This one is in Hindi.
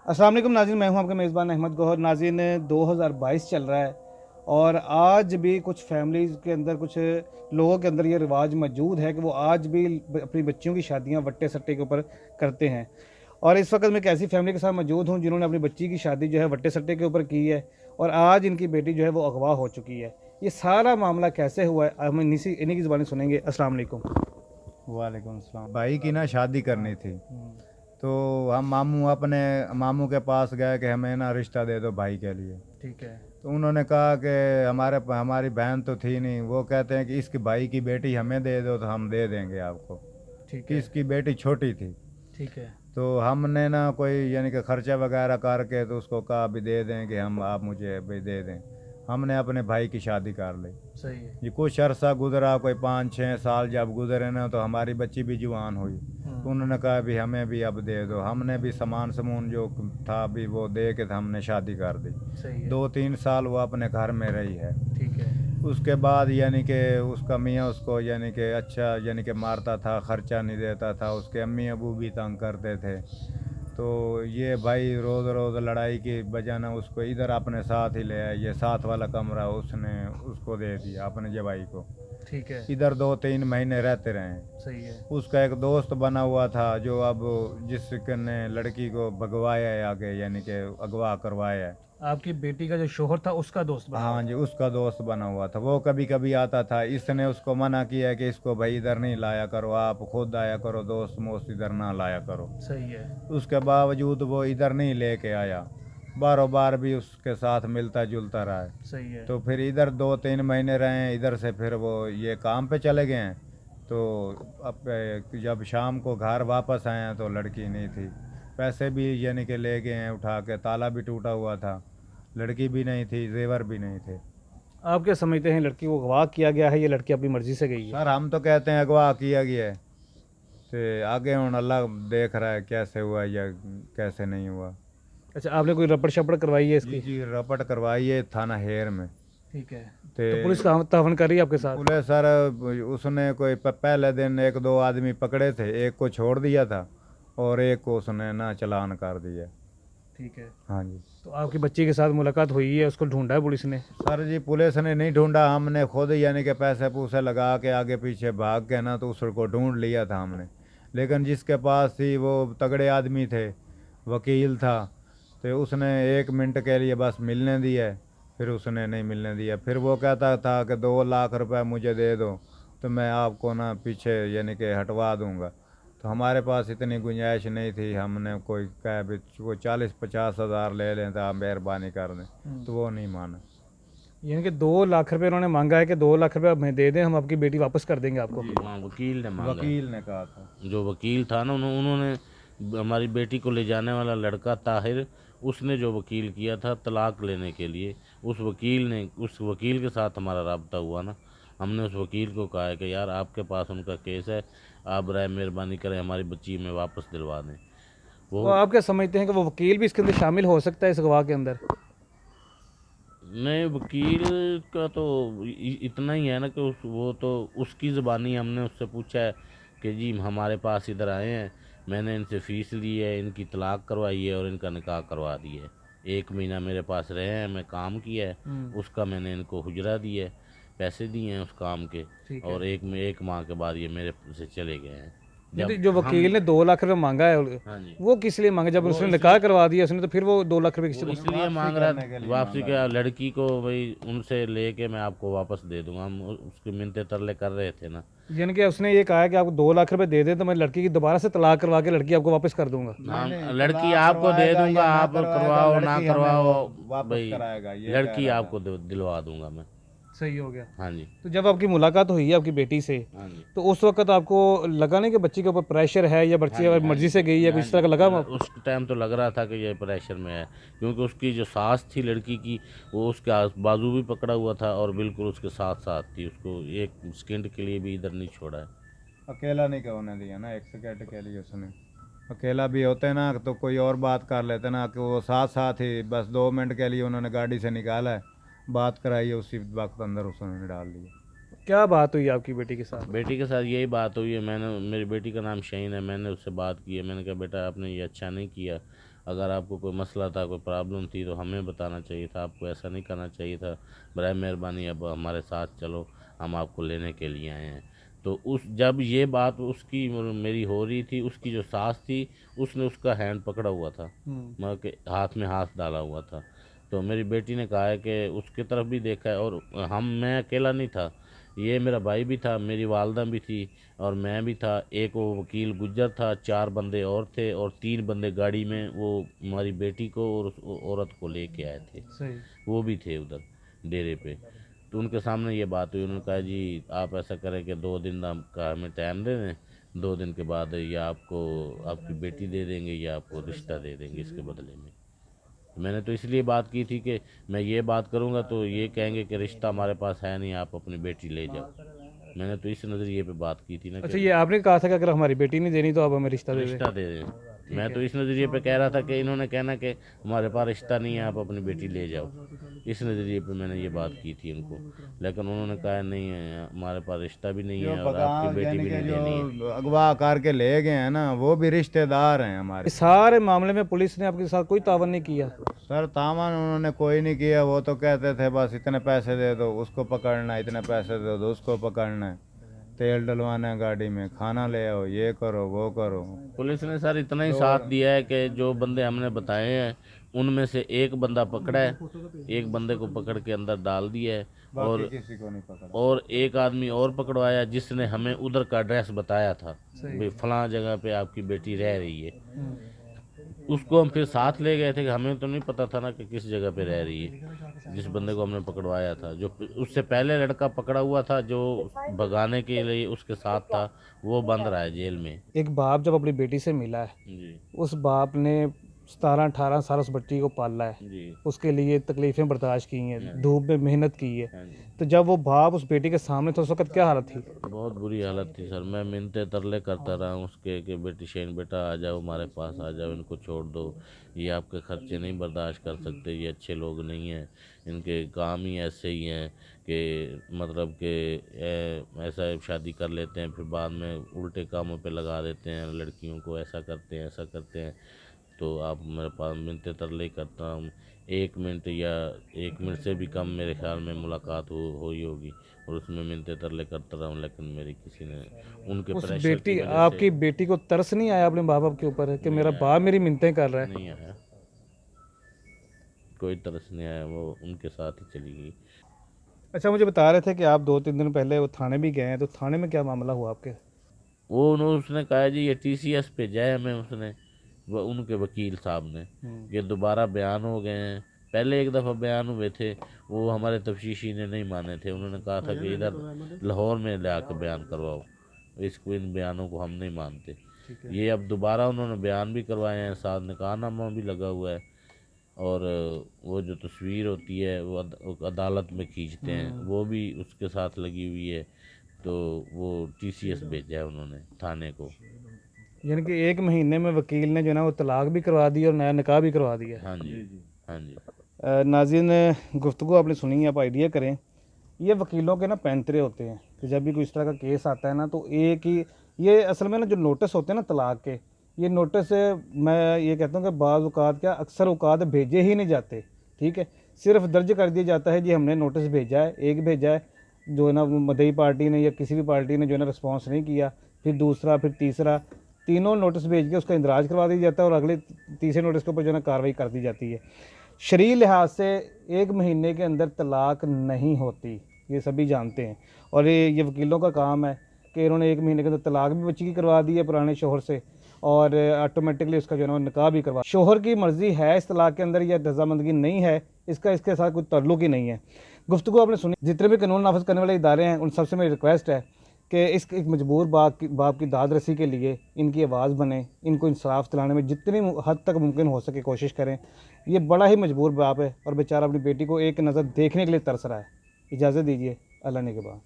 अस्सलाम वालेकुम नाज़रीन, मैं हूं आपका मेज़बान अहमद गौहर। नाज़रीन, 2022 चल रहा है और आज भी कुछ फैमिलीज़ के अंदर, कुछ लोगों के अंदर ये रिवाज मौजूद है कि वो आज भी अपनी बच्चियों की शादियां वट्टे सट्टे के ऊपर करते हैं। और इस वक्त मैं एक ऐसी फैमिली के साथ मौजूद हूं जिन्होंने अपनी बच्ची की शादी जो है वट्टे सट्टे के ऊपर की है और आज इनकी बेटी जो है वो अगवा हो चुकी है। ये सारा मामला कैसे हुआ है हम इन्हीं की ज़बानी सुनेंगे। अस्सलाम वालेकुम। वालेकुम सलाम। भाई की ना शादी करनी थी, तो हम मामू अपने मामू के पास गए कि हमें ना रिश्ता दे दो भाई के लिए। ठीक है। तो उन्होंने कहा कि हमारी बहन तो थी नहीं। वो कहते हैं कि इसकी भाई की बेटी हमें दे दो तो हम दे देंगे आपको। ठीक कि है। इसकी बेटी छोटी थी। ठीक है। तो हमने ना कोई यानी कि खर्चा वगैरह करके तो उसको कहा अभी दे दें कि हम आप मुझे अभी दे दें। हमने अपने भाई की शादी कर ली। सही है। ये कुछ अरसा गुजरा, कोई 5-6 साल जब गुजरे ना, तो हमारी बच्ची भी जवान हुई। तो उन्होंने कहा भी हमें भी अब दे दो। हमने भी सामान समून जो था अभी वो दे के हमने शादी कर दी। सही है। 2-3 साल वो अपने घर में रही है। ठीक है। उसके बाद यानी कि उसका मियाँ उसको यानी कि अच्छा यानी कि मारता था, खर्चा नहीं देता था। उसके अम्मी अबू भी तंग करते थे। तो ये भाई रोज़ रोज़ लड़ाई की वजह ना उसको इधर अपने साथ ही ले आए। ये साथ वाला कमरा उसने उसको दे दिया अपने जवाई को। ठीक है। इधर 2-3 महीने रहते रहे। सही है। उसका एक दोस्त बना हुआ था जो अब जिसने लड़की को भगवाया है आगे, यानी कि अगवा करवाया है। आपकी बेटी का जो शोहर था उसका दोस्त बना हाँ हुआ जी, उसका दोस्त बना हुआ था। वो कभी कभी आता था। इसने उसको मना किया कि इसको भाई इधर नहीं लाया करो, आप खुद आया करो, दोस्त मोस्त इधर ना लाया करो। है। सही है। उसके बावजूद वो इधर नहीं लेके आया। बारों बार भी उसके साथ मिलता जुलता रहा है। सही है। तो फिर इधर 2-3 महीने रहे। इधर से फिर वो ये काम पे चले गए हैं। तो अब जब शाम को घर वापस आए हैं तो लड़की नहीं थी। पैसे भी यानी कि ले गए हैं उठा के, ताला भी टूटा हुआ था। लड़की भी नहीं थी, जेवर भी नहीं थे। आप क्या समझते हैं, लड़की को अगवा किया गया है या लड़की अपनी मर्जी से गई है? सर हम तो कहते हैं अगवा किया गया है। तो आगे हूँ अल्लाह देख रहा है कैसे हुआ या कैसे नहीं हुआ। अच्छा, आपने कोई रपड़ शपड़ करवाई है जी इसकी? जी, रपट करवाई है थाना हेर में। ठीक है। ते तो पुलिस का तावन कर रही है आपके साथ? पुलिस सर, उसने कोई पहले दिन 1-2 आदमी पकड़े थे, एक को छोड़ दिया था और एक को उसने ना चालान कर दिया। ठीक है। हाँ जी। तो आपकी बच्ची के साथ मुलाकात हुई है, उसको ढूंढा है पुलिस ने? सर जी, पुलिस ने नहीं ढूंढा, हमने खुद यानी कि पैसे पूसे लगा के आगे पीछे भाग के ना तो उसको ढूंढ लिया था हमने। लेकिन जिसके पास थी वो तगड़े आदमी थे, वकील था। तो उसने 1 मिनट के लिए बस मिलने दिया। फिर उसने नहीं मिलने दिया। फिर वो कहता था कि 2 लाख रुपए मुझे दे दो तो मैं आपको ना पीछे यानी कि हटवा दूंगा। तो हमारे पास इतनी गुंजाइश नहीं थी। हमने कोई कहा भी वो 40-50 हज़ार ले लें तो आप मेहरबानी कर दें, तो वो नहीं माना। यानी कि 2 लाख रुपए उन्होंने मांगा है कि 2 लाख रुपए आप हमें दे दें, हम आपकी बेटी वापस कर देंगे आपको। जी, वहाँ वकील ने मांगा है। वकील ने कहा था। जो वकील था ना, उन्होंने हमारी बेटी को ले जाने वाला लड़का ताहिर, उसने जो वकील किया था तलाक लेने के लिए, उस वकील के साथ हमारा रब्ता हुआ ना। हमने उस वकील को कहा है कि यार आपके पास उनका केस है, आप राय मेहरबानी करें हमारी बच्ची में वापस दिलवा दें। तो वो आप क्या समझते हैं कि वो वकील भी इसके अंदर शामिल हो सकता है इस गवाह के अंदर? नहीं, वकील का तो इतना ही है ना कि वो तो उसकी ज़बानी हमने उससे पूछा है कि जी हमारे पास इधर आए हैं, मैंने इनसे फ़ीस ली है, इनकी तलाक करवाई है और इनका निकाह करवा दिया है। 1 महीना मेरे पास रहे हैं, मैं काम किया है, उसका मैंने इनको हुजरा दिया है, पैसे दिए हैं उस काम के। ठीक है। और एक माह के बाद ये मेरे से चले गए हैं। नहीं, जब तो जो हम वकील ने 2 लाख रुपए मांगा है, हाँ जी, वो किस लिए मांगा? जब वो उसने निकाह इसलिए करवा दिया उसने, तो फिर वो 2 लाख रुपए वो किस? इसलिए वापसी मांग करने के रहा लिए वापसी मांगा का, था। लड़की को भाई उनसे लेके मैं आपको वापस दे दूंगा। हम उसकी मिन्नतें तरले कर रहे थे ना। यानी कि उसने ये कहा है कि आपको 2 लाख रुपए दे दें तो मैं लड़की की दोबारा से तलाक करवा के लड़की आपको वापस कर दूंगा। नहीं नहीं, लड़की तलाक आपको दे करवाएगा दूंगा, या ना आप करवाएगा, करवाओ ना लड़की हमें वो करवाओ, वापस भाई कराएगा, ये कह लड़की रहा था। आपको दिलवा दूंगा मैं। सही हो गया। हाँ जी। तो जब आपकी मुलाकात हुई है आपकी बेटी से, हाँ जी। तो उस वक्त आपको लगा नहीं कि बच्ची के ऊपर प्रेशर है या हाँ बच्ची जी। अगर हाँ मर्जी जी। से गई है, हाँ कुछ इस तरह जी, का लगा आपको? उस टाइम तो लग रहा था कि ये प्रेशर में है, क्योंकि उसकी जो सास थी लड़की की, वो उसके बाजू भी पकड़ा हुआ था और बिल्कुल उसके साथ साथ थी। उसको एक सेकंड के लिए भी इधर नहीं छोड़ा है। अकेला नहीं होने दिया ना एक सेकेंड के लिए उसने। अकेला भी होते ना तो कोई और बात कर लेते ना, कि वो साथ साथ ही बस 2 मिनट के लिए उन्होंने गाड़ी से निकाला है, बात कराई है, उसी वक्त अंदर उसने डाल दिया। क्या बात हुई आपकी बेटी के साथ? बेटी के साथ यही बात हुई है। मेरी बेटी का नाम शहीन है। मैंने उससे बात की है, मैंने कहा बेटा आपने ये अच्छा नहीं किया, अगर आपको कोई मसला था, कोई प्रॉब्लम थी तो हमें बताना चाहिए था, आपको ऐसा नहीं करना चाहिए था। बराए मेहरबानी अब हमारे साथ चलो, हम आपको लेने के लिए आए हैं। तो उस जब ये बात उसकी मेरी हो रही थी, उसकी जो सास थी उसने उसका हैंड पकड़ा हुआ था, मतलब के हाथ में हाथ डाला हुआ था। तो मेरी बेटी ने कहा है कि उसकी तरफ भी देखा है, और मैं अकेला नहीं था, ये मेरा भाई भी था, मेरी वालदा भी थी और मैं भी था। एक वो वकील गुज्जर था, 4 बंदे और थे, और 3 बंदे गाड़ी में वो हमारी बेटी को और उस औरत को लेके आए थे। सही। वो भी थे उधर डेरे पे। तो उनके सामने ये बात हुई, उन्होंने कहा जी आप ऐसा करें कि 2 दिन का हमें टाइम दे दें, 2 दिन के बाद या आपको आपकी बेटी दे देंगे या आपको रिश्ता दे देंगे इसके बदले में। मैंने तो इसलिए बात की थी कि मैं ये बात करूँगा तो ये कहेंगे कि रिश्ता हमारे पास है नहीं, आप अपनी बेटी ले जाओ। मैंने तो इस नज़रिए पे बात की थी ना अच्छा, कि ये आपने कहा था कि अगर हमारी बेटी नहीं देनी तो आप हमें रिश्ता दे दें। रिश्ता दे दें। मैं तो इस नज़रिए पे कह रहा था कि इन्होंने कहना कि हमारे पास रिश्ता नहीं है, आप अपनी बेटी ले जाओ। इस नज़रिए पे मैंने ये बात की थी उनको, लेकिन उन्होंने कहा नहीं है, हमारे पास रिश्ता भी नहीं जो है और आपकी बेटी यानी भी कि नहीं देनी है। जो अगवा करके ले गए हैं ना, वो भी रिश्तेदार हैं हमारे। इस सारे मामले में पुलिस ने आपके साथ कोई तावन नहीं किया? सर तामन उन्होंने कोई नहीं किया, वो तो कहते थे बस इतने पैसे दे दो उसको पकड़ना है, इतने पैसे दे दो उसको पकड़ना है, तेल डलवाना है गाड़ी में, खाना ले आओ, ये करो वो करो। पुलिस ने सर इतना ही साथ दिया है कि जो बंदे हमने बताए हैं उनमें से एक बंदा पकड़ा है, एक बंदे को पकड़ के अंदर डाल दिया है, बाकी और किसी को नहीं पकड़ा। और एक आदमी और पकड़वाया जिसने हमें उधर का एड्रेस बताया था, भाई फलां जगह पे आपकी बेटी रह रही है। उसको हम फिर साथ ले गए थे कि हमें तो नहीं पता था ना कि किस जगह पे रह रही है। जिस बंदे को हमने पकड़वाया था, जो उससे पहले लड़का पकड़ा हुआ था जो भगाने के लिए उसके साथ था, वो बंद रहा है जेल में। एक बाप जब अपनी बेटी से मिला है, जी उस बाप ने 17-18 साल उस बच्ची को पाला है, जी उसके लिए तकलीफ़ें बर्दाश्त की हैं, धूप में मेहनत की है। हाँ जी। तो जब वो बाप उस बेटी के सामने था उस वक्त क्या हालत थी? बहुत बुरी हालत थी सर, मैं मिन्नतें तरले करता रहा हूँ उसके कि बेटी शेन बेटा आ जाओ, हमारे पास आ जाओ, इनको छोड़ दो, ये आपके खर्चे नहीं बर्दाश्त कर सकते, ये अच्छे लोग नहीं हैं, इनके काम ही ऐसे ही हैं कि मतलब कि ऐसा शादी कर लेते हैं फिर बाद में उल्टे कामों पे लगा देते हैं लड़कियों को, ऐसा करते हैं ऐसा करते हैं। तो आप मेरे पास मिन्नतें तरले ही करता हूँ, 1 मिनट या 1 मिनट से भी कम मेरे ख्याल में मुलाकात हुई होगी, और उसमें मिन्नतें तरले करता रहा हूँ, लेकिन मेरी किसी ने उनके उस प्रेशर बेटी की वजह आपकी से बेटी को तरस नहीं आया अपने माँ बाप के ऊपर कि मेरा आया। बाप मेरी मिन्नतें कर रहा है? नहीं आया, कोई तरस नहीं आया, वो उनके साथ ही चली गई। अच्छा, मुझे बता रहे थे कि आप 2-3 दिन पहले वो थाने भी गए हैं, तो थाने में क्या मामला हुआ आपके? वो उसने कहा जी ये TCS पे जाए हमें, उसने वो उनके वकील साहब ने, ये दोबारा बयान हो गए हैं, पहले एक दफ़ा बयान हुए थे, वो हमारे तफ्तीशी ने नहीं माने थे, उन्होंने कहा था कि इधर लाहौर में ले आकर बयान करवाओ, इसको इन बयानों को हम नहीं मानते। ये अब दोबारा उन्होंने बयान भी करवाए हैं, साथ निकाहनामा भी लगा हुआ है, और वो जो तस्वीर होती है वो अदालत में खींचते हैं वो भी उसके साथ लगी हुई है। तो वो TCS भेजा है उन्होंने थाने को। यानी कि 1 महीने में वकील ने जो है ना वो तलाक भी करवा दी और नया निकाह भी करवा दिया। हाँ जी हाँ जी। नाज़रीन, गुफ्तगू आपने सुनी है, आप आइडिया करें। ये वकीलों के ना पैंतरे होते हैं कि जब भी कोई इस तरह का केस आता है ना तो एक ही ये असल में ना जो नोटिस होते हैं ना तलाक के, ये नोटिस मैं ये कहता हूँ कि बाज़ औक़ात क्या अक्सर औक़ात भेजे ही नहीं जाते। ठीक है, सिर्फ दर्ज कर दिया जाता है जी हमने नोटिस भेजा है, एक भेजा है, जो है ना वो मदई पार्टी ने या किसी भी पार्टी ने जो है ना रिस्पॉन्स नहीं किया, फिर दूसरा, फिर तीसरा, तीनों नोटिस भेज के उसका इंदराज करवा दिया जाता है और अगले तीसरे नोटिस के ऊपर जो है ना कार्रवाई कर दी जाती है। शरई लिहाज से 1 महीने के अंदर तलाक नहीं होती, ये सभी जानते हैं, और ये वकीलों का काम है कि इन्होंने 1 महीने के अंदर तलाक भी बच्ची की करवा दी है पुराने शोहर से, और ऑटोमेटिकली उसका जो है ना निकाह भी करवा। शोहर की मर्ज़ी है इस तलाक के अंदर या रजामंदगी नहीं है, इसका इसके साथ कोई ताल्लुक ही नहीं है। गुफ्तगू आपने सुनी, जितने भी कानून नाफिज करने वाले इदारे हैं उन सबसे मेरी रिक्वेस्ट है कि इस एक मजबूर बाप की दाद रसी के लिए इनकी आवाज़ बने, इनको इंसाफ दिलाने में जितनी हद तक मुमकिन हो सके कोशिश करें। ये बड़ा ही मजबूर बाप है और बेचारा अपनी बेटी को एक नज़र देखने के लिए तरस रहा है। इजाज़त दीजिए, अल्लाह ने के बाद।